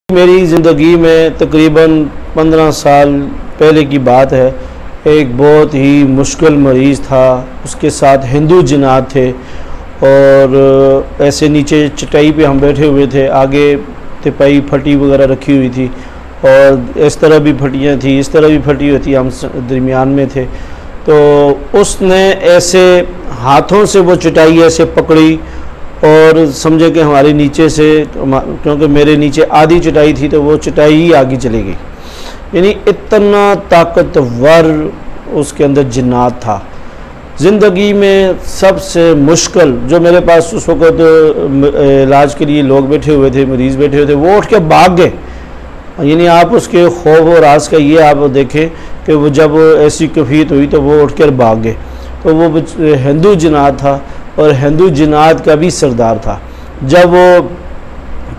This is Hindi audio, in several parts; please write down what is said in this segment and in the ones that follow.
मेरी ज़िंदगी में तकरीबन 15 साल पहले की बात है। एक बहुत ही मुश्किल मरीज़ था, उसके साथ हिंदू जिन्नात थे और ऐसे नीचे चटाई पे हम बैठे हुए थे, आगे तिपाई फटी वगैरह रखी हुई थी और इस तरह भी फटियाँ थी, इस तरह भी फटी हुई थी, हम दरमियान में थे। तो उसने ऐसे हाथों से वो चटाई ऐसे पकड़ी और समझे कि हमारे नीचे से, क्योंकि मेरे नीचे आधी चटाई थी तो वो चटाई ही आगे चली गई। यानी इतना ताकतवर उसके अंदर जिन्नात था। ज़िंदगी में सबसे मुश्किल जो मेरे पास उस वक़्त इलाज के लिए लोग बैठे हुए थे, मरीज़ बैठे हुए थे, वो उठ के भाग गए। यानी आप उसके खौफ और राज का ये आप देखें कि वो जब ऐसी कैफियत हुई तो वो उठ कर भाग गए। तो वो हिंदू जिन्नात था और हिंदू जिन्नात का भी सरदार था। जब वो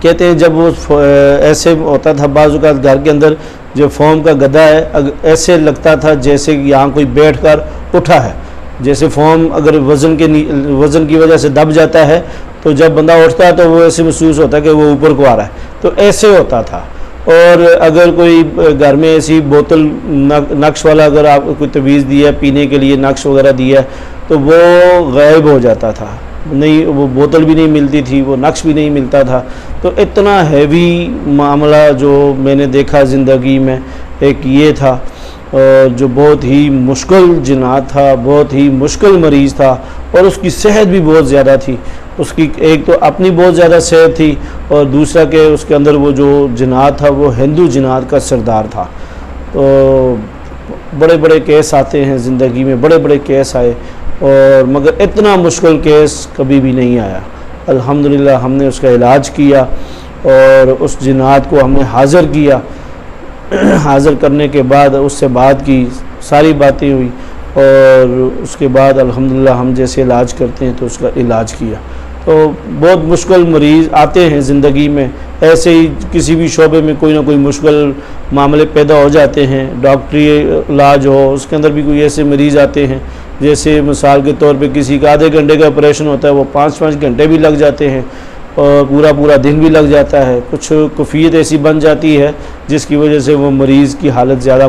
कहते हैं, जब वो ऐसे होता था बाज़-औक़ात घर के अंदर जो फोम का गदा है, ऐसे लगता था जैसे यहाँ कोई बैठकर उठा है। जैसे फोम अगर वज़न की वजह से दब जाता है तो जब बंदा उठता है तो वो ऐसे महसूस होता है कि वो ऊपर को आ रहा है, तो ऐसे होता था। और अगर कोई घर में ऐसी बोतल नक्श वाला अगर आप कोई तवीज़ दिया पीने के लिए, नक्श वगैरह दिया, तो वो गायब हो जाता था, नहीं वो बोतल भी नहीं मिलती थी, वो नक्श भी नहीं मिलता था। तो इतना हैवी मामला जो मैंने देखा ज़िंदगी में, एक ये था जो बहुत ही मुश्किल जिन्नात था, बहुत ही मुश्किल मरीज़ था और उसकी सेहत भी बहुत ज़्यादा थी। उसकी एक तो अपनी बहुत ज़्यादा सेहत थी और दूसरा कि उसके अंदर वो जो जिन्नात था वो हिंदू जिन्नात का सरदार था। तो बड़े बड़े केस आते हैं ज़िंदगी में, बड़े बड़े केस आए और मगर इतना मुश्किल केस कभी भी नहीं आया। अल्हम्दुलिल्लाह हमने उसका इलाज किया और उस जिन्नात को हमने हाज़िर किया। हाज़िर करने के बाद उससे बात की, सारी बातें हुई और उसके बाद अल्हम्दुलिल्लाह हम जैसे इलाज करते हैं तो उसका इलाज किया। तो बहुत मुश्किल मरीज़ आते हैं ज़िंदगी में, ऐसे ही किसी भी शोबे में कोई ना कोई मुश्किल मामले पैदा हो जाते हैं। डॉक्टरी इलाज हो, उसके अंदर भी कोई ऐसे मरीज़ आते हैं, जैसे मिसाल के तौर पे किसी का आधे घंटे का ऑपरेशन होता है, वो 5-5 घंटे भी लग जाते हैं और पूरा पूरा दिन भी लग जाता है। कुछ कैफियत ऐसी बन जाती है जिसकी वजह से वो मरीज़ की हालत ज़्यादा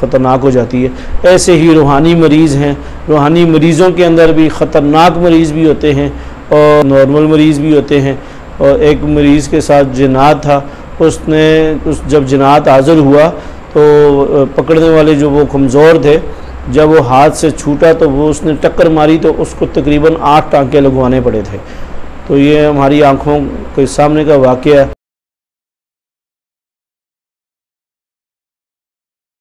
ख़तरनाक हो जाती है। ऐसे ही रूहानी मरीज़ हैं, रूहानी मरीज़ों के अंदर भी ख़तरनाक मरीज़ भी होते हैं और नॉर्मल मरीज़ भी होते हैं। और एक मरीज़ के साथ जिन्नात था, जब जिन्नात हाज़िर हुआ तो पकड़ने वाले जो वो कमज़ोर थे, जब वो हाथ से छूटा तो वो उसने टक्कर मारी तो उसको तकरीबन 8 टाँके लगवाने पड़े थे। तो ये हमारी आँखों के सामने का वाक़या है।